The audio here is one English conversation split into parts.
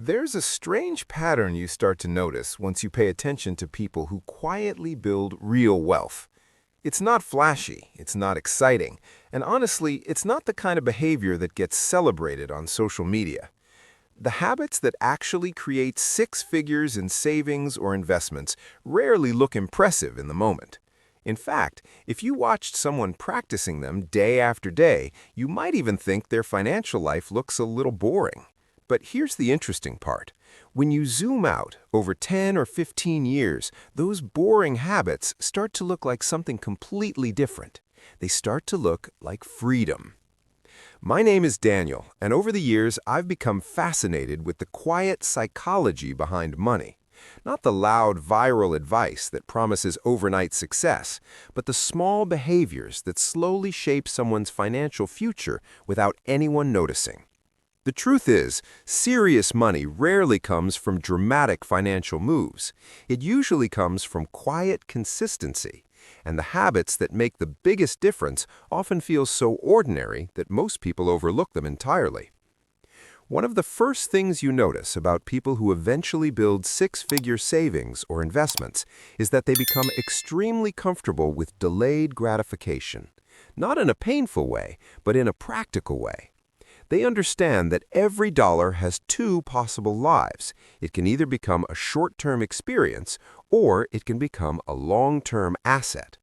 There's a strange pattern you start to notice once you pay attention to people who quietly build real wealth. It's not flashy, it's not exciting, and honestly, it's not the kind of behavior that gets celebrated on social media. The habits that actually create six figures in savings or investments rarely look impressive in the moment. In fact, if you watched someone practicing them day after day, you might even think their financial life looks a little boring. But here's the interesting part. When you zoom out over 10 or 15 years, those boring habits start to look like something completely different. They start to look like freedom. My name is Daniel, and over the years, I've become fascinated with the quiet psychology behind money. Not the loud viral advice that promises overnight success, but the small behaviors that slowly shape someone's financial future without anyone noticing. The truth is, serious money rarely comes from dramatic financial moves. It usually comes from quiet consistency, and the habits that make the biggest difference often feel so ordinary that most people overlook them entirely. One of the first things you notice about people who eventually build six-figure savings or investments is that they become extremely comfortable with delayed gratification. Not in a painful way, but in a practical way. They understand that every dollar has two possible lives. It can either become a short-term experience or it can become a long-term asset.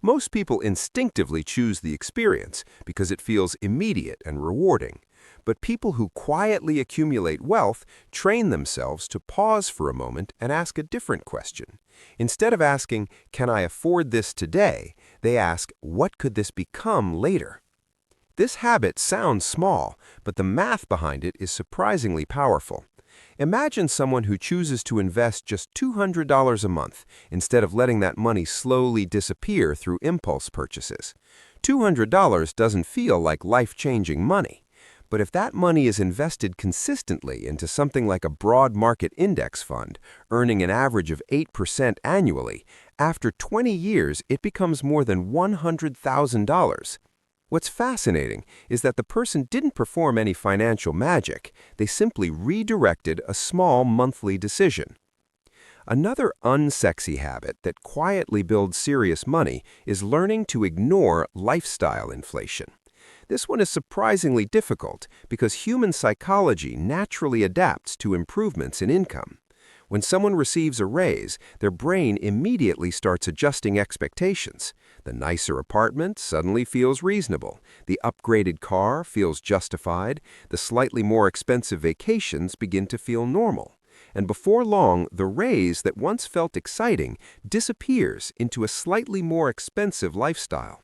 Most people instinctively choose the experience because it feels immediate and rewarding. But people who quietly accumulate wealth train themselves to pause for a moment and ask a different question. Instead of asking, "Can I afford this today?" they ask, "What could this become later?" This habit sounds small, but the math behind it is surprisingly powerful. Imagine someone who chooses to invest just $200 a month instead of letting that money slowly disappear through impulse purchases. $200 doesn't feel like life-changing money. But if that money is invested consistently into something like a broad market index fund, earning an average of 8% annually, after 20 years it becomes more than $100,000. What's fascinating is that the person didn't perform any financial magic. They simply redirected a small monthly decision. Another unsexy habit that quietly builds serious money is learning to ignore lifestyle inflation. This one is surprisingly difficult because human psychology naturally adapts to improvements in income. When someone receives a raise, their brain immediately starts adjusting expectations. The nicer apartment suddenly feels reasonable. The upgraded car feels justified. The slightly more expensive vacations begin to feel normal. And before long, the raise that once felt exciting disappears into a slightly more expensive lifestyle.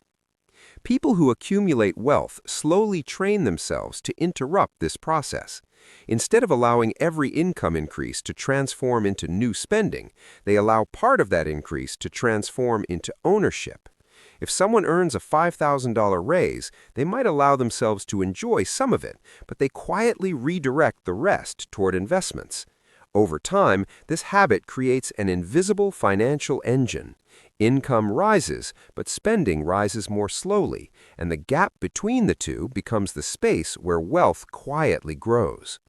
People who accumulate wealth slowly train themselves to interrupt this process. Instead of allowing every income increase to transform into new spending, they allow part of that increase to transform into ownership. If someone earns a $5,000 raise, they might allow themselves to enjoy some of it, but they quietly redirect the rest toward investments. Over time, this habit creates an invisible financial engine. Income rises, but spending rises more slowly, and the gap between the two becomes the space where wealth quietly grows.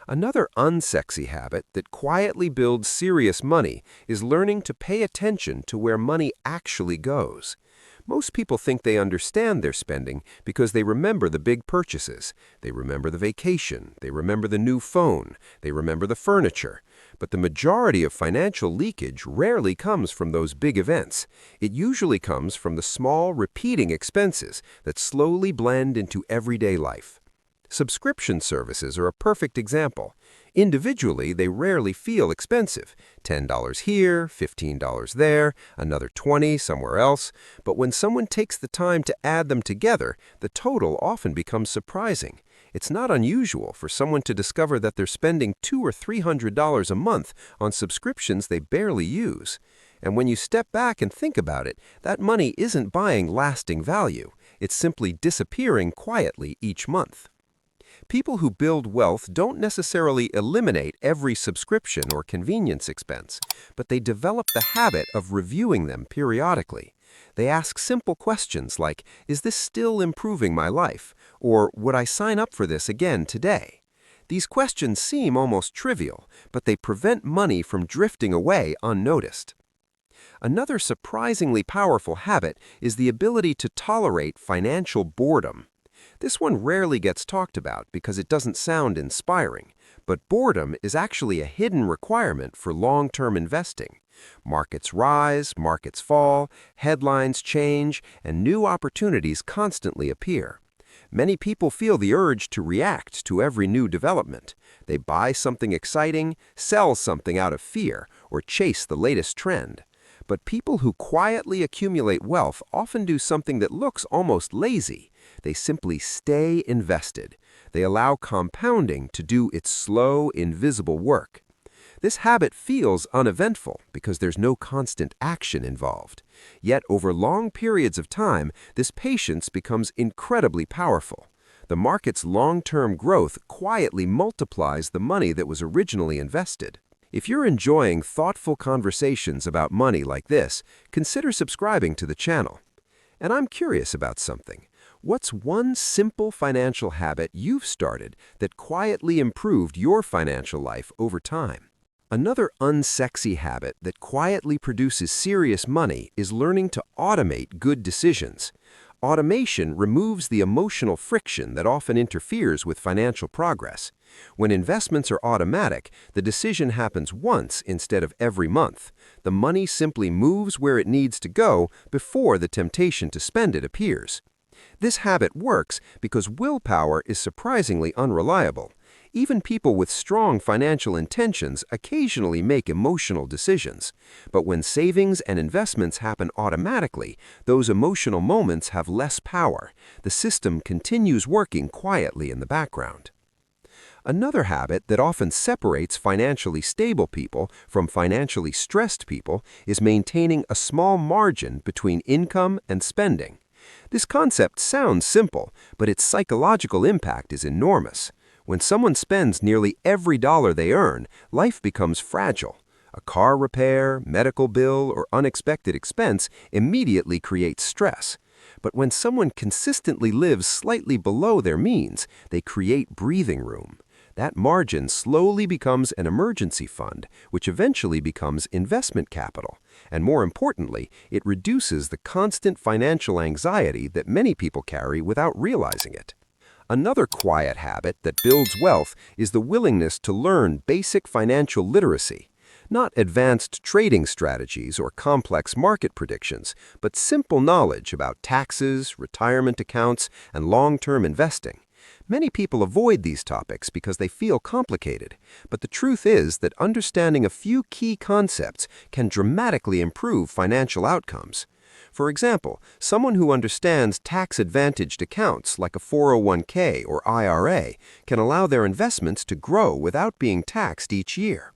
Another unsexy habit that quietly builds serious money is learning to pay attention to where money actually goes. Most people think they understand their spending because they remember the big purchases. They remember the vacation. They remember the new phone. They remember the furniture. But the majority of financial leakage rarely comes from those big events. It usually comes from the small, repeating expenses that slowly blend into everyday life. Subscription services are a perfect example. Individually, they rarely feel expensive. $10 here, $15 there, another $20 somewhere else. But when someone takes the time to add them together, the total often becomes surprising. It's not unusual for someone to discover that they're spending $200 or $300 a month on subscriptions they barely use. And when you step back and think about it, that money isn't buying lasting value. It's simply disappearing quietly each month. People who build wealth don't necessarily eliminate every subscription or convenience expense, but they develop the habit of reviewing them periodically. They ask simple questions like, "Is this still improving my life?" or "Would I sign up for this again today?" These questions seem almost trivial, but they prevent money from drifting away unnoticed. Another surprisingly powerful habit is the ability to tolerate financial boredom. This one rarely gets talked about because it doesn't sound inspiring, but boredom is actually a hidden requirement for long-term investing. Markets rise, markets fall, headlines change, and new opportunities constantly appear. Many people feel the urge to react to every new development. They buy something exciting, sell something out of fear, or chase the latest trend. But people who quietly accumulate wealth often do something that looks almost lazy. They simply stay invested. They allow compounding to do its slow, invisible work. This habit feels uneventful because there's no constant action involved. Yet over long periods of time, this patience becomes incredibly powerful. The market's long-term growth quietly multiplies the money that was originally invested. If you're enjoying thoughtful conversations about money like this, consider subscribing to the channel. And I'm curious about something. What's one simple financial habit you've started that quietly improved your financial life over time? Another unsexy habit that quietly produces serious money is learning to automate good decisions. Automation removes the emotional friction that often interferes with financial progress. When investments are automatic, the decision happens once instead of every month. The money simply moves where it needs to go before the temptation to spend it appears. This habit works because willpower is surprisingly unreliable. Even people with strong financial intentions occasionally make emotional decisions. But when savings and investments happen automatically, those emotional moments have less power. The system continues working quietly in the background. Another habit that often separates financially stable people from financially stressed people is maintaining a small margin between income and spending. This concept sounds simple, but its psychological impact is enormous. When someone spends nearly every dollar they earn, life becomes fragile. A car repair, medical bill, or unexpected expense immediately creates stress. But when someone consistently lives slightly below their means, they create breathing room. That margin slowly becomes an emergency fund, which eventually becomes investment capital. And more importantly, it reduces the constant financial anxiety that many people carry without realizing it. Another quiet habit that builds wealth is the willingness to learn basic financial literacy. Not advanced trading strategies or complex market predictions, but simple knowledge about taxes, retirement accounts, and long-term investing. Many people avoid these topics because they feel complicated, but the truth is that understanding a few key concepts can dramatically improve financial outcomes. For example, someone who understands tax-advantaged accounts like a 401k or IRA can allow their investments to grow without being taxed each year.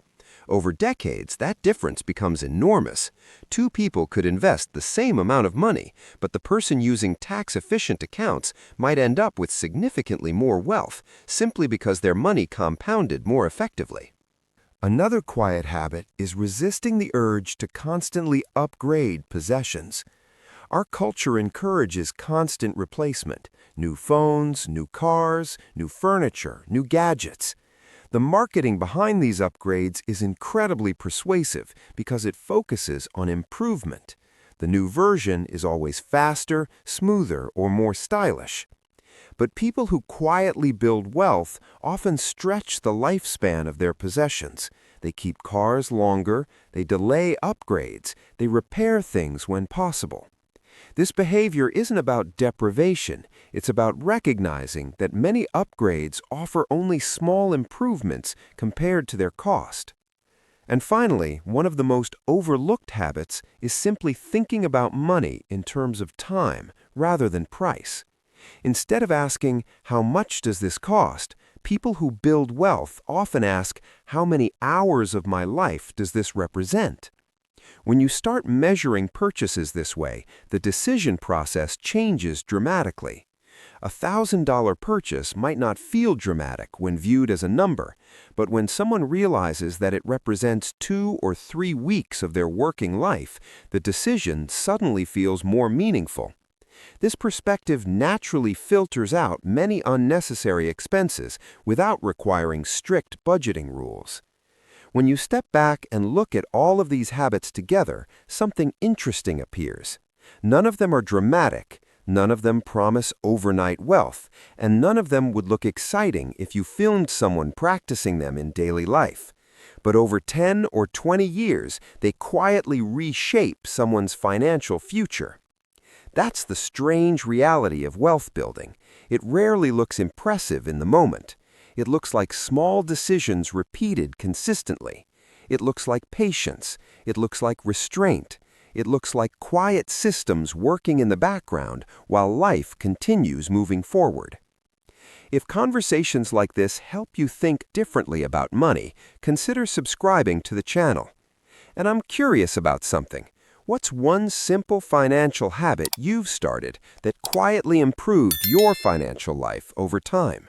Over decades, that difference becomes enormous. Two people could invest the same amount of money, but the person using tax-efficient accounts might end up with significantly more wealth simply because their money compounded more effectively. Another quiet habit is resisting the urge to constantly upgrade possessions. Our culture encourages constant replacement: new phones, new cars, new furniture, new gadgets. The marketing behind these upgrades is incredibly persuasive because it focuses on improvement. The new version is always faster, smoother, or more stylish. But people who quietly build wealth often stretch the lifespan of their possessions. They keep cars longer, they delay upgrades, they repair things when possible. This behavior isn't about deprivation, it's about recognizing that many upgrades offer only small improvements compared to their cost. And finally, one of the most overlooked habits is simply thinking about money in terms of time rather than price. Instead of asking, "How much does this cost?" people who build wealth often ask, "How many hours of my life does this represent?" When you start measuring purchases this way, the decision process changes dramatically. A $1,000 purchase might not feel dramatic when viewed as a number, but when someone realizes that it represents 2 or 3 weeks of their working life, the decision suddenly feels more meaningful. This perspective naturally filters out many unnecessary expenses without requiring strict budgeting rules. When you step back and look at all of these habits together, something interesting appears. None of them are dramatic, none of them promise overnight wealth, and none of them would look exciting if you filmed someone practicing them in daily life. But over 10 or 20 years, they quietly reshape someone's financial future. That's the strange reality of wealth building. It rarely looks impressive in the moment. It looks like small decisions repeated consistently. It looks like patience. It looks like restraint. It looks like quiet systems working in the background while life continues moving forward. If conversations like this help you think differently about money, consider subscribing to the channel. And I'm curious about something. What's one simple financial habit you've started that quietly improved your financial life over time?